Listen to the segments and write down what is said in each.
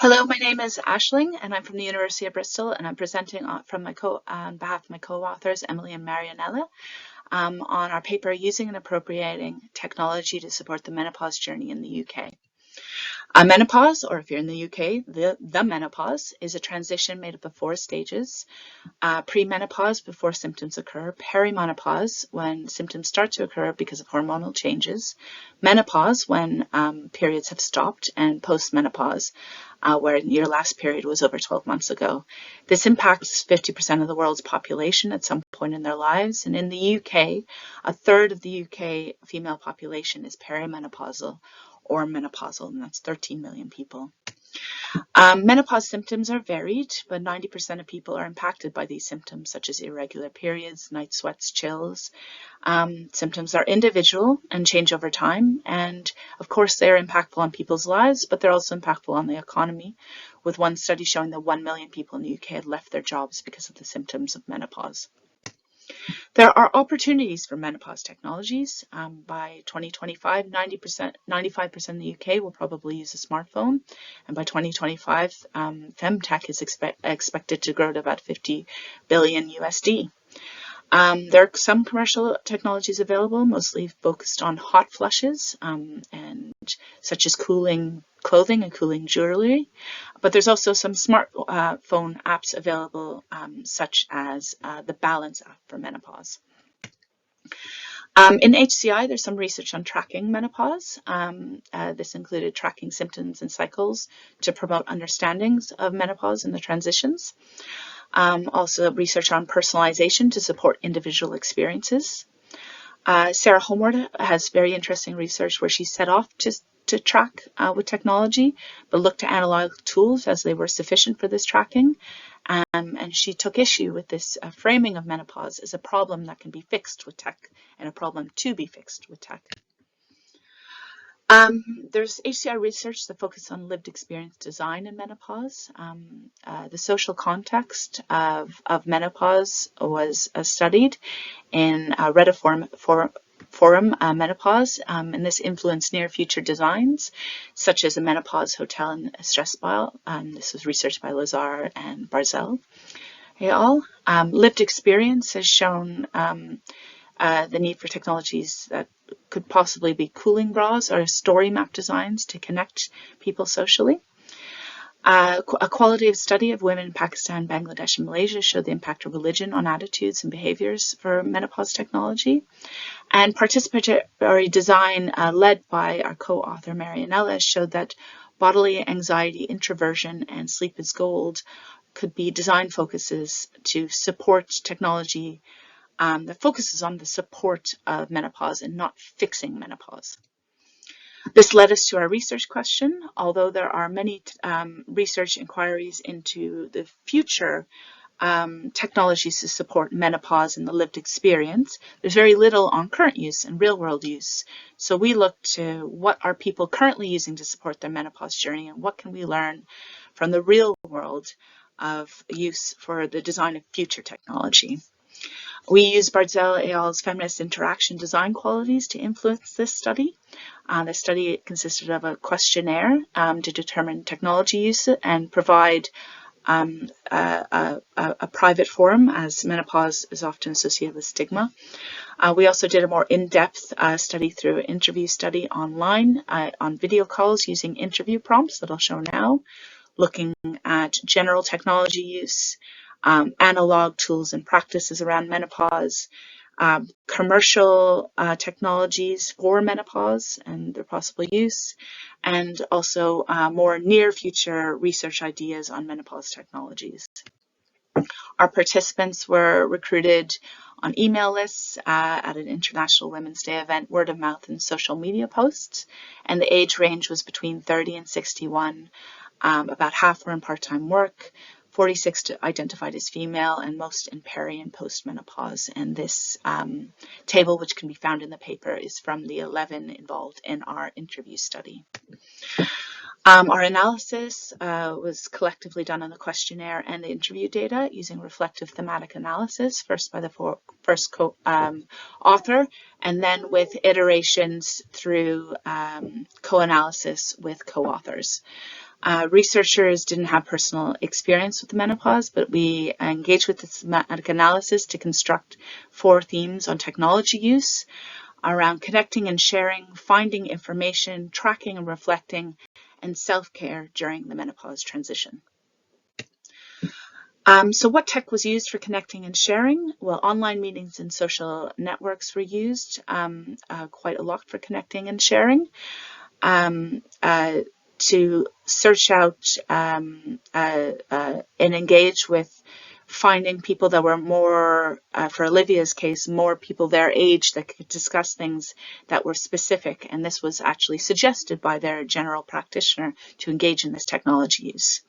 Hello, my name is Aisling, and I'm from the University of Bristol, and I'm presenting on behalf of my co-authors, Emily and Marianela, on our paper Using and Appropriating Technology to Support the Menopause Journey in the UK. Menopause, or if you're in the UK, the menopause, is a transition made up of 4 stages. Premenopause, before symptoms occur. Perimenopause, when symptoms start to occur because of hormonal changes. Menopause, when periods have stopped. And postmenopause, where your last period was over 12 months ago. This impacts 50% of the world's population at some point in their lives. And in the UK, a third of the UK female population is perimenopausal or menopausal, and that's 13 million people. Menopause symptoms are varied, but 90% of people are impacted by these symptoms, such as irregular periods, night sweats, chills. Symptoms are individual and change over time, and of course they're impactful on people's lives, but they're also impactful on the economy, with one study showing that 1 million people in the UK had left their jobs because of the symptoms of menopause. There are opportunities for menopause technologies. By 2025, 95% in the UK will probably use a smartphone. And by 2025, femtech is expected to grow to about 50 billion USD. There are some commercial technologies available, mostly focused on hot flushes, and such as cooling clothing and cooling jewelry. But there's also some smartphone apps available, such as the Balance app for menopause. In HCI, there's some research on tracking menopause. This included tracking symptoms and cycles to promote understandings of menopause and the transitions. Also research on personalization to support individual experiences. Sarah Homeward has very interesting research where she set off to track with technology, but looked to analog tools as they were sufficient for this tracking. And she took issue with this framing of menopause as a problem that can be fixed with tech and a problem to be fixed with tech. There's HCI research that focuses on lived experience design in menopause. The social context of menopause was studied in Reddit forum menopause, and this influenced near future designs, such as a menopause hotel in Stressbile. This was researched by Lazar and Barzell. Hey all. Lived experience has shown the need for technologies that could possibly be cooling bras or story map designs to connect people socially. A qualitative study of women in Pakistan, Bangladesh, and Malaysia showed the impact of religion on attitudes and behaviors for menopause technology. And participatory design led by our co-author Marianela showed that bodily anxiety, introversion, and sleep is gold could be design focuses to support technology that focuses on the support of menopause and not fixing menopause. This led us to our research question. Although there are many research inquiries into the future technologies to support menopause and the lived experience, there's very little on current use and real-world use. So we looked to what are people currently using to support their menopause journey, and what can we learn from the real world of use for the design of future technology. We used Barzell et al.'s feminist interaction design qualities to influence this study. The study consisted of a questionnaire to determine technology use and provide a private forum, as menopause is often associated with stigma. We also did a more in-depth study through an interview study online on video calls using interview prompts that I'll show now, looking at general technology use, analog tools and practices around menopause, commercial technologies for menopause and their possible use, and also more near future research ideas on menopause technologies. Our participants were recruited on email lists at an International Women's Day event, word of mouth, and social media posts, and the age range was between 30 and 61. About half were in part-time work, 46 identified as female, and most in peri and postmenopause. And this table, which can be found in the paper, is from the 11 involved in our interview study. Our analysis was collectively done on the questionnaire and the interview data using reflective thematic analysis, first by the first author, and then with iterations through co-analysis with co-authors. Researchers didn't have personal experience with the menopause, but we engaged with this thematic analysis to construct 4 themes on technology use around connecting and sharing, finding information, tracking and reflecting, and self-care during the menopause transition. So what tech was used for connecting and sharing? Well, online meetings and social networks were used quite a lot for connecting and sharing. To search out and engage with finding people that were more, for Olivia's case, more people their age that could discuss things that were specific. And this was actually suggested by their general practitioner to engage in this technology use.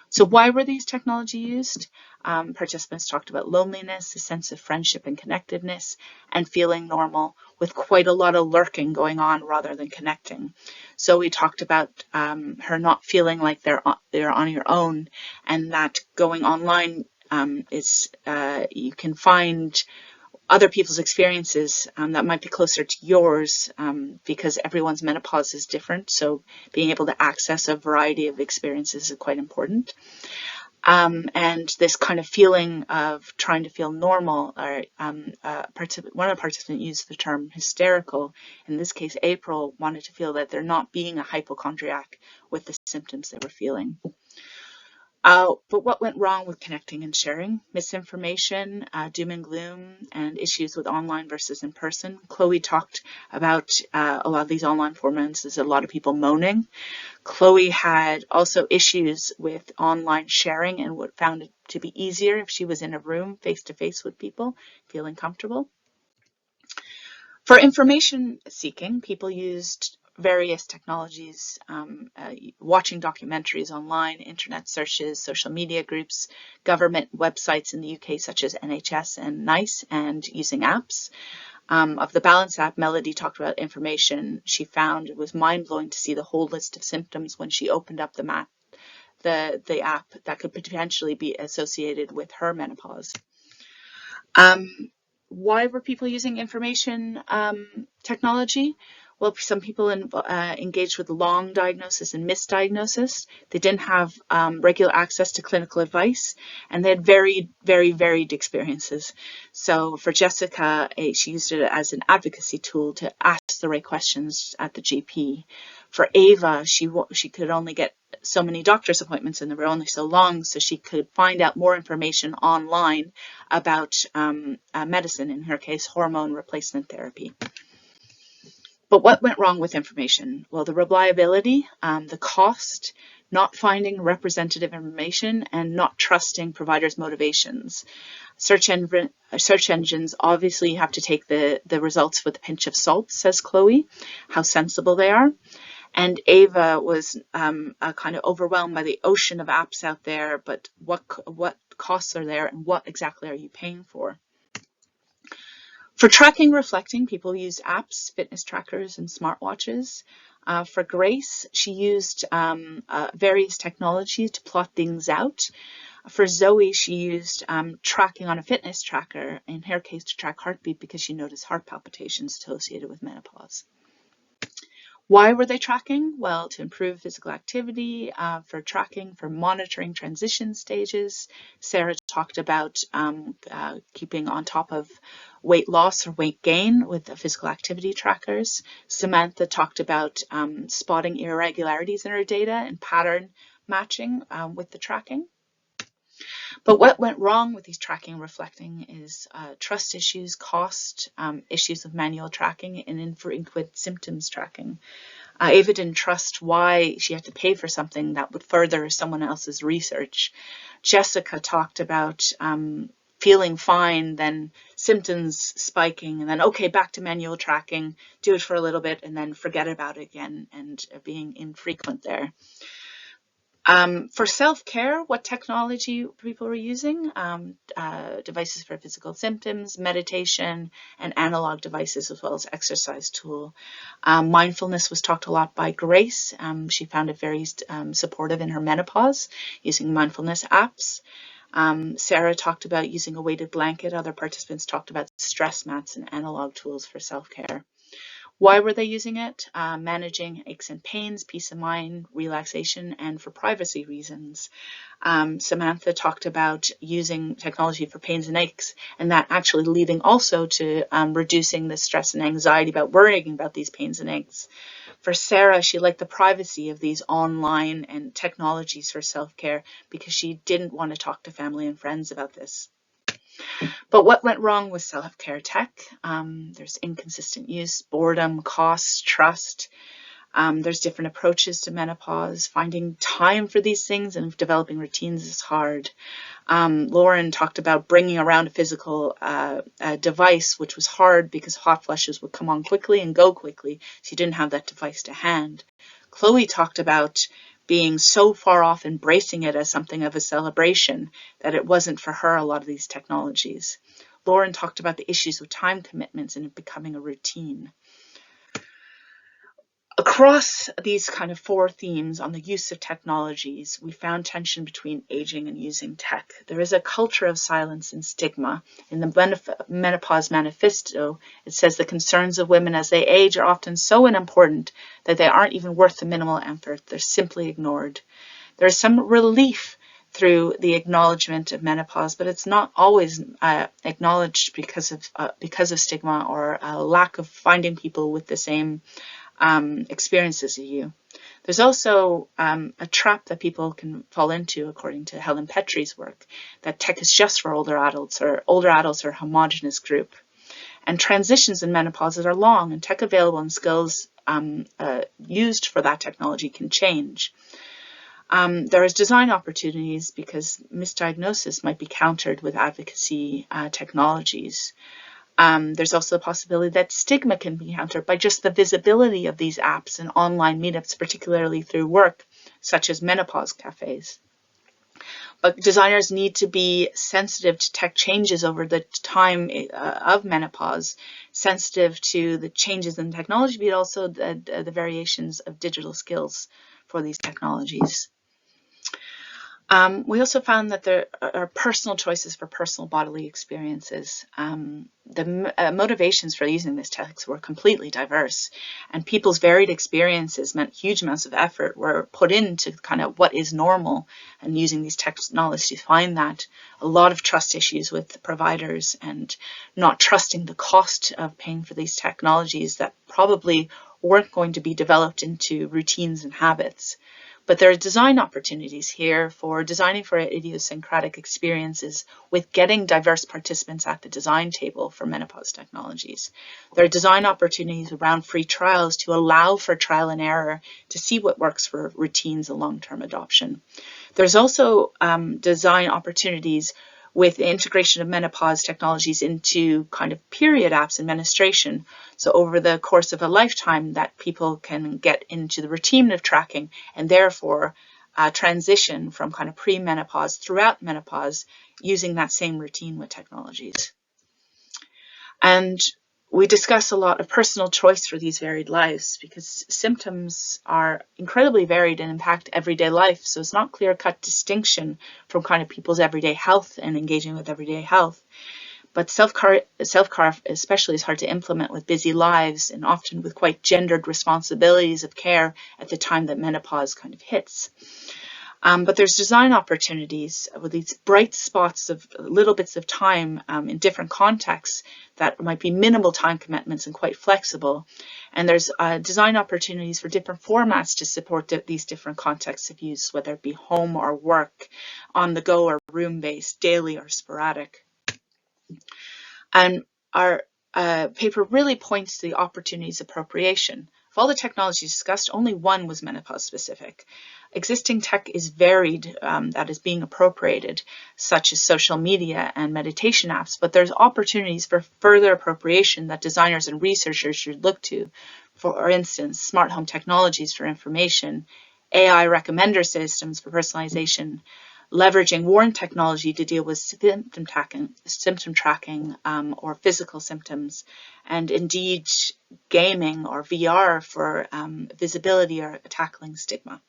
So why were these technology used? Participants talked about loneliness, a sense of friendship and connectedness, and feeling normal, with quite a lot of lurking going on rather than connecting. So we talked about her not feeling like they're on your own, and that going online is you can find other people's experiences that might be closer to yours because everyone's menopause is different. So being able to access a variety of experiences is quite important. And this kind of feeling of trying to feel normal, or one of the participants used the term hysterical. In this case, April wanted to feel that they're not being a hypochondriac with the symptoms they were feeling. But what went wrong with connecting and sharing? Misinformation, doom and gloom, and issues with online versus in person. Chloe talked about a lot of these online formats. There's a lot of people moaning. Chloe had also issues with online sharing and what found it to be easier if she was in a room face-to-face with people, feeling comfortable. For information seeking, people used various technologies, watching documentaries online, internet searches, social media groups, government websites in the UK such as NHS and NICE, and using apps. Of the Balance app, Melody talked about information she found. It was mind-blowing to see the whole list of symptoms when she opened up the app that could potentially be associated with her menopause. Why were people using information technology? Well, some people engaged with long diagnosis and misdiagnosis. They didn't have regular access to clinical advice, and they had very, very varied experiences. So for Jessica, she used it as an advocacy tool to ask the right questions at the GP. For Ava, she could only get so many doctor's appointments and they were only so long, so she could find out more information online about medicine, in her case, hormone replacement therapy. But what went wrong with information? Well, the reliability, the cost, not finding representative information, and not trusting providers' motivations. Search engines obviously have to take the results with a pinch of salt, says Chloe, how sensible they are. And Ava was kind of overwhelmed by the ocean of apps out there, but what costs are there and what exactly are you paying for? For tracking, reflecting, people used apps, fitness trackers, and smartwatches. For Grace, she used various technologies to plot things out. For Zoe, she used tracking on a fitness tracker, in her case to track heartbeat because she noticed heart palpitations associated with menopause. Why were they tracking? Well, to improve physical activity, for tracking, for monitoring transition stages. Sarah talked about keeping on top of weight loss or weight gain with the physical activity trackers. Samantha talked about spotting irregularities in her data and pattern matching with the tracking. But what went wrong with these tracking and reflecting is trust issues, cost, issues with manual tracking, and infrequent symptoms tracking. Ava didn't trust why she had to pay for something that would further someone else's research. Jessica talked about feeling fine, then symptoms spiking, and then, okay, back to manual tracking, do it for a little bit, and then forget about it again, and being infrequent there. For self-care, what technology people were using? Devices for physical symptoms, meditation, and analog devices, as well as exercise tool. Mindfulness was talked a lot by Grace. She found it very supportive in her menopause, using mindfulness apps. Sarah talked about using a weighted blanket. Other participants talked about stress mats and analog tools for self-care. Why were they using it? Managing aches and pains, peace of mind, relaxation, and for privacy reasons. Samantha talked about using technology for pains and aches, and that actually leading also to reducing the stress and anxiety about worrying about these pains and aches. For Sarah, she liked the privacy of these online and technologies for self-care because she didn't want to talk to family and friends about this. But what went wrong with self-care tech? There's inconsistent use, boredom, cost, trust. There's different approaches to menopause. Finding time for these things and developing routines is hard. Lauren talked about bringing around a physical device, which was hard because hot flushes would come on quickly and go quickly. So you didn't have that device to hand. Chloe talked about being so far off, embracing it as something of a celebration, that it wasn't for her, a lot of these technologies. Lauren talked about the issues with time commitments and it becoming a routine. Across these kind of 4 themes on the use of technologies, we found tension between aging and using tech. There is a culture of silence and stigma. In the Menopause Manifesto, it says the concerns of women as they age are often so unimportant that they aren't even worth the minimal effort. They're simply ignored. There's some relief through the acknowledgement of menopause, but it's not always acknowledged because of stigma or a lack of finding people with the same experiences of you. There's also a trap that people can fall into, according to Helen Petrie's work, that tech is just for older adults, or older adults are a homogenous group. And transitions in menopause are long, and tech available and skills used for that technology can change. There is design opportunities because misdiagnosis might be countered with advocacy technologies. There's also the possibility that stigma can be countered by just the visibility of these apps and online meetups, particularly through work, such as menopause cafes. But designers need to be sensitive to tech changes over the time of menopause, sensitive to the changes in technology, but also the variations of digital skills for these technologies. We also found that there are personal choices for personal bodily experiences. The motivations for using this tech were completely diverse, and people's varied experiences meant huge amounts of effort were put into kind of what is normal and using these technologies to find that. A lot of trust issues with providers and not trusting the cost of paying for these technologies that probably weren't going to be developed into routines and habits. But there are design opportunities here for designing for idiosyncratic experiences with getting diverse participants at the design table for menopause technologies. There are design opportunities around free trials to allow for trial and error to see what works for routines and long-term adoption. There's also design opportunities with the integration of menopause technologies into kind of period apps and menstruation. So over the course of a lifetime that people can get into the routine of tracking and therefore transition from kind of pre-menopause throughout menopause using that same routine with technologies. And we discuss a lot of personal choice for these varied lives because symptoms are incredibly varied and impact everyday life. So it's not clear-cut distinction from kind of people's everyday health and engaging with everyday health. But self-care especially is hard to implement with busy lives and often with quite gendered responsibilities of care at the time that menopause kind of hits. But there's design opportunities with these bright spots of little bits of time in different contexts that might be minimal time commitments and quite flexible. And there's design opportunities for different formats to support these different contexts of use, whether it be home or work, on the go or room-based, daily or sporadic. And our paper really points to the opportunities of appropriation. Of all the technologies discussed, only one was menopause specific. Existing tech is varied that is being appropriated, such as social media and meditation apps, but there's opportunities for further appropriation that designers and researchers should look to. For instance, smart home technologies for information, AI recommender systems for personalization, leveraging worn technology to deal with symptom tracking or physical symptoms, and indeed gaming or VR for visibility or tackling stigma.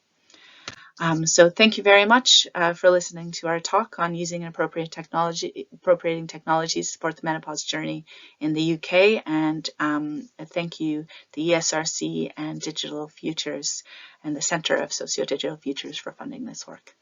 So thank you very much for listening to our talk on using appropriating technology to support the menopause journey in the UK. And thank you, the ESRC and Digital Futures and the Centre of Socio-Digital Futures for funding this work.